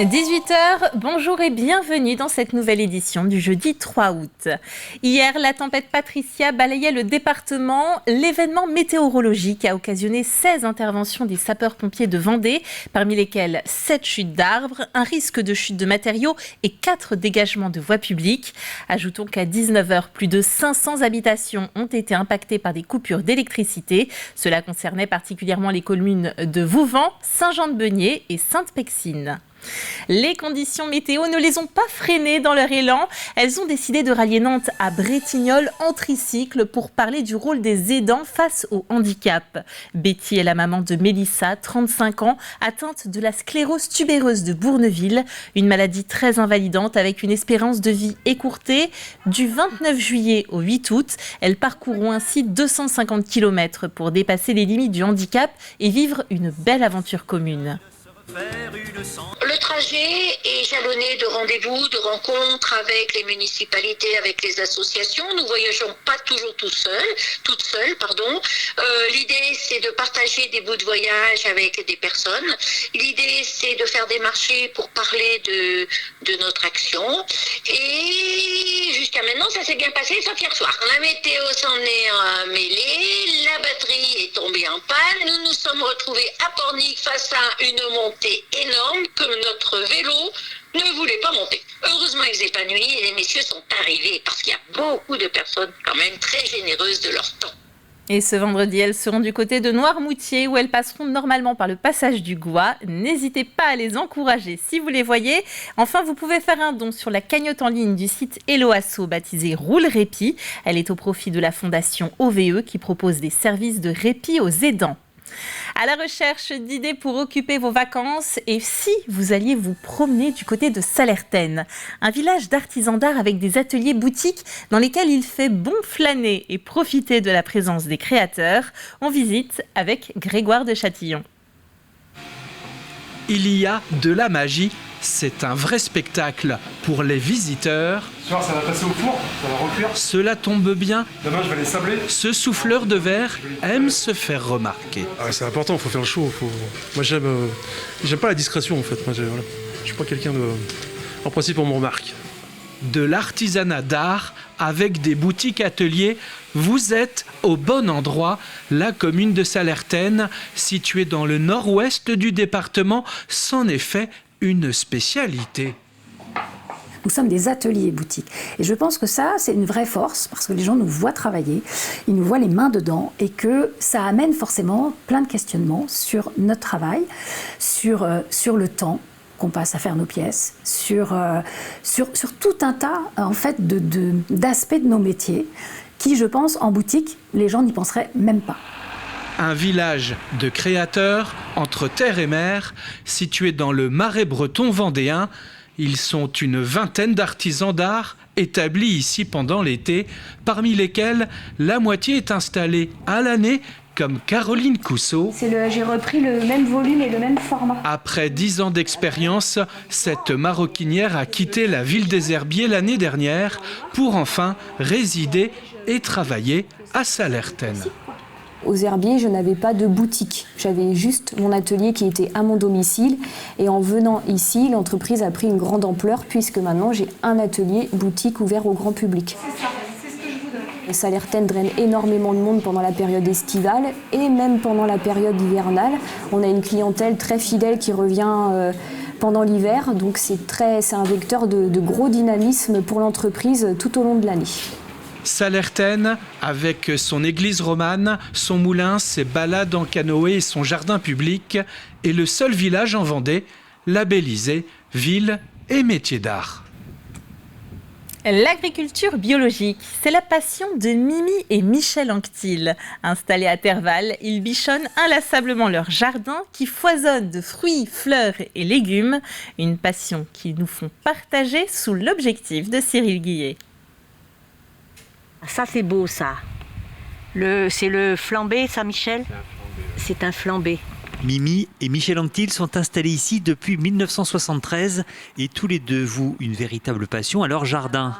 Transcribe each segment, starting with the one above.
18h, bonjour et bienvenue dans cette nouvelle édition du jeudi 3 août. Hier, la tempête Patricia balayait le département. L'événement météorologique a occasionné 16 interventions des sapeurs-pompiers de Vendée, parmi lesquelles 7 chutes d'arbres, un risque de chute de matériaux et 4 dégagements de voies publiques. Ajoutons qu'à 19h, plus de 500 habitations ont été impactées par des coupures d'électricité. Cela concernait particulièrement les communes de Vouvant, Saint-Jean-de-Beugné et Sainte-Pexine. Les conditions météo ne les ont pas freinées dans leur élan. Elles ont décidé de rallier Nantes à Bretignolles en tricycle pour parler du rôle des aidants face au handicap. Betty est la maman de Mélissa, 35 ans, atteinte de la sclérose tubéreuse de Bourneville, une maladie très invalidante avec une espérance de vie écourtée. Du 29 juillet au 8 août, elles parcourront ainsi 250 km pour dépasser les limites du handicap et vivre une belle aventure commune. Le trajet est jalonné de rendez-vous, de rencontres avec les municipalités, avec les associations. Nous voyageons pas toujours toutes seules. L'idée, c'est de partager des bouts de voyage avec des personnes. L'idée, c'est de faire des marchés pour parler de notre action. Et jusqu'à maintenant, ça s'est bien passé, sauf hier soir. La météo s'en est mêlée, la batterie est tombée en panne. Nous nous sommes retrouvés à Pornic face à une montée énorme que notre vélo ne voulait pas monter. Heureusement, il faisait pas nuit et les messieurs sont arrivés parce qu'il y a beaucoup de personnes quand même très généreuses de leur temps. Et ce vendredi, elles seront du côté de Noirmoutier où elles passeront normalement par le passage du Gois. N'hésitez pas à les encourager si vous les voyez. Enfin, vous pouvez faire un don sur la cagnotte en ligne du site Hello Asso baptisée Roule Répit. Elle est au profit de la fondation OVE qui propose des services de répit aux aidants. À la recherche d'idées pour occuper vos vacances et si vous alliez vous promener du côté de Salertaine, un village d'artisans d'art avec des ateliers boutiques dans lesquels il fait bon flâner et profiter de la présence des créateurs, on visite avec Grégoire de Châtillon. Il y a de la magie, c'est un vrai spectacle pour les visiteurs. Ce soir, ça va passer au four, ça va recuire. Cela tombe bien. Demain, je vais les sabler. Ce souffleur de verre aime se faire remarquer. Ah, c'est important, il faut faire le show. Moi, j'aime pas la discrétion, en fait. Moi, je suis pas quelqu'un de... En principe, on me remarque. De l'artisanat d'art avec des boutiques ateliers, vous êtes au bon endroit. La commune de Salertaine, située dans le nord-ouest du département, c'en est fait une spécialité. Nous sommes des ateliers boutiques. Et je pense que ça, c'est une vraie force parce que les gens nous voient travailler, ils nous voient les mains dedans et que ça amène forcément plein de questionnements sur notre travail, sur le temps qu'on passe à faire nos pièces, sur tout un tas en fait, d'aspects de nos métiers qui, je pense, en boutique, les gens n'y penseraient même pas. Un village de créateurs entre terre et mer, situé dans le Marais breton vendéen. Ils sont une vingtaine d'artisans d'art établis ici pendant l'été, parmi lesquels la moitié est installée à l'année, comme Caroline Cousseau. J'ai repris le même volume et le même format. Après 10 ans d'expérience, cette maroquinière a quitté la ville des Herbiers l'année dernière pour enfin résider et travailler à Salertaine. Aux Herbiers, je n'avais pas de boutique. J'avais juste mon atelier qui était à mon domicile. Et en venant ici, l'entreprise a pris une grande ampleur puisque maintenant j'ai un atelier boutique ouvert au grand public. Salertaine draine énormément de monde pendant la période estivale et même pendant la période hivernale. On a une clientèle très fidèle qui revient pendant l'hiver. Donc c'est un vecteur de gros dynamisme pour l'entreprise tout au long de l'année. Salertaine, avec son église romane, son moulin, ses balades en canoë et son jardin public, est le seul village en Vendée labellisé ville et métier d'art. L'agriculture biologique, c'est la passion de Mimi et Michel Anctil. Installés à Terval, ils bichonnent inlassablement leur jardin qui foisonne de fruits, fleurs et légumes. Une passion qu'ils nous font partager sous l'objectif de Cyril Guillet. Ça c'est beau ça. C'est le flambé ça Michel ? C'est un flambé. Mimi et Michel Anctil sont installés ici depuis 1973 et tous les deux vouent une véritable passion à leur jardin.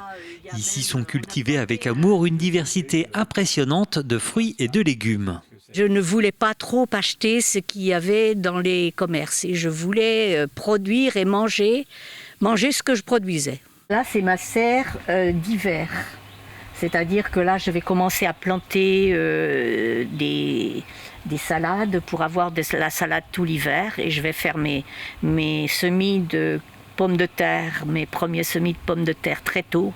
Ici sont cultivés avec amour une diversité impressionnante de fruits et de légumes. Je ne voulais pas trop acheter ce qu'il y avait dans les commerces et je voulais produire et manger ce que je produisais. Là, c'est ma serre d'hiver. C'est-à-dire que là, je vais commencer à planter des salades pour avoir de la salade tout l'hiver. Et je vais faire mes semis de pommes de terre, mes premiers semis de pommes de terre très tôt.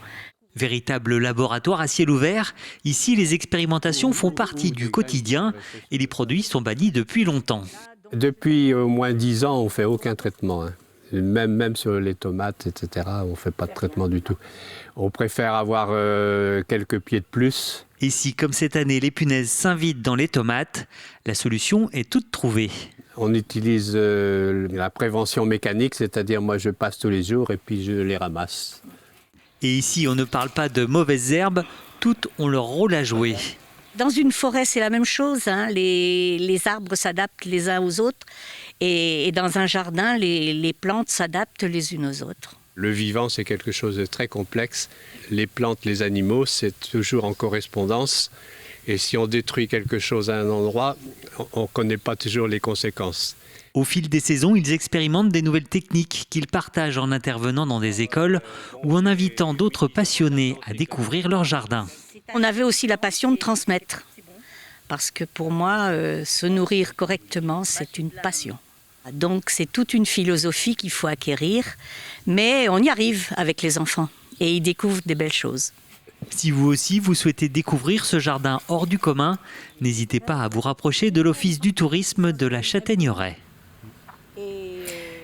Véritable laboratoire à ciel ouvert, ici les expérimentations font partie du quotidien et les produits sont bannis depuis longtemps. Depuis au moins 10 ans, on ne fait aucun traitement. Même sur les tomates, etc., on ne fait pas de traitement du tout. On préfère avoir quelques pieds de plus. Et si, comme cette année, les punaises s'invitent dans les tomates, la solution est toute trouvée. On utilise la prévention mécanique, c'est-à-dire moi je passe tous les jours et puis je les ramasse. Et ici, on ne parle pas de mauvaises herbes, toutes ont leur rôle à jouer. Dans une forêt, c'est la même chose. Les arbres s'adaptent les uns aux autres. Et dans un jardin, les plantes s'adaptent les unes aux autres. Le vivant, c'est quelque chose de très complexe. Les plantes, les animaux, c'est toujours en correspondance. Et si on détruit quelque chose à un endroit, on ne connaît pas toujours les conséquences. Au fil des saisons, ils expérimentent des nouvelles techniques qu'ils partagent en intervenant dans des écoles ou en invitant d'autres passionnés à découvrir leur jardin. On avait aussi la passion de transmettre. Parce que pour moi, se nourrir correctement, c'est une passion. Donc c'est toute une philosophie qu'il faut acquérir, mais on y arrive avec les enfants et ils découvrent des belles choses. Si vous aussi vous souhaitez découvrir ce jardin hors du commun, n'hésitez pas à vous rapprocher de l'Office du tourisme de la Châtaigneraie.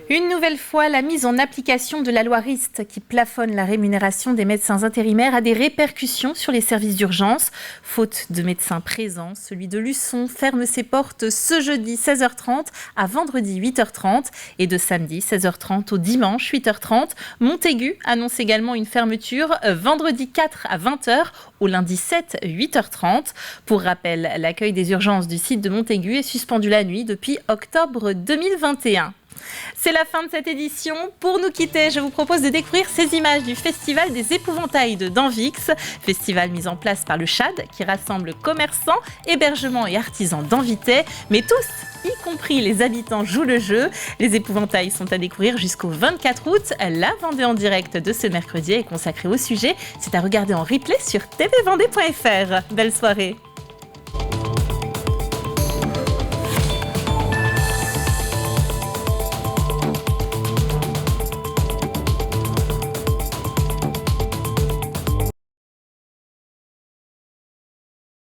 Une nouvelle fois, la mise en application de la loi Rist qui plafonne la rémunération des médecins intérimaires a des répercussions sur les services d'urgence. Faute de médecins présents, celui de Luçon ferme ses portes ce jeudi 16h30 à vendredi 8h30 et de samedi 16h30 au dimanche 8h30. Montaigu annonce également une fermeture vendredi 4 à 20h au lundi 7 8h30. Pour rappel, l'accueil des urgences du site de Montaigu est suspendu la nuit depuis octobre 2021. C'est la fin de cette édition. Pour nous quitter, je vous propose de découvrir ces images du Festival des épouvantails de Denvix. Festival mis en place par le CHAD qui rassemble commerçants, hébergements et artisans d'Envitey. Mais tous, y compris les habitants, jouent le jeu. Les épouvantails sont à découvrir jusqu'au 24 août. La Vendée en direct de ce mercredi est consacrée au sujet. C'est à regarder en replay sur tvvendée.fr. Belle soirée.